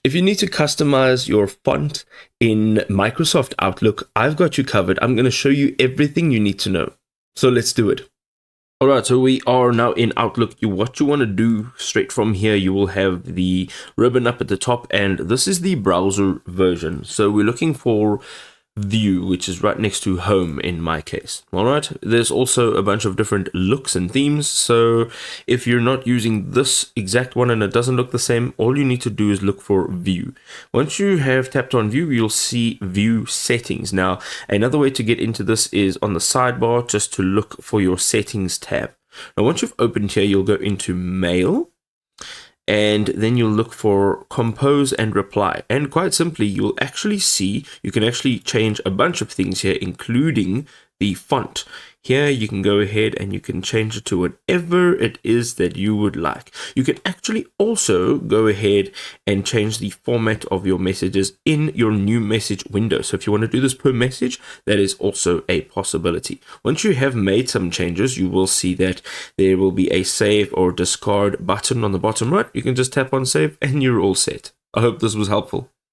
If you need to customize your font in Microsoft Outlook, I've got you covered. I'm going to show you everything you need to know. So let's do it. All right, so we are now in Outlook. What you want to do straight from here, you will have the ribbon up at the top, and this is the browser version. So we're looking for View, which is right next to Home in my case. All right, there's also a bunch of different looks and themes. So if you're not using this exact one and it doesn't look the same, all you need to do is look for View. Once you have tapped on View, you'll see View Settings. Now, another way to get into this is on the sidebar, just to look for your Settings tab. Now, once you've opened here, you'll go into Mail, and then you'll look for Compose and Reply. And quite simply, you'll actually see, you can actually change a bunch of things here, including the font. Here you can go ahead and you can change it to whatever it is that you would like. You can actually also go ahead and change the format of your messages in your new message window. So if you want to do this per message, that is also a possibility. Once you have made some changes, you will see that there will be a save or discard button on the bottom right. You can just tap on save and you're all set. I hope this was helpful.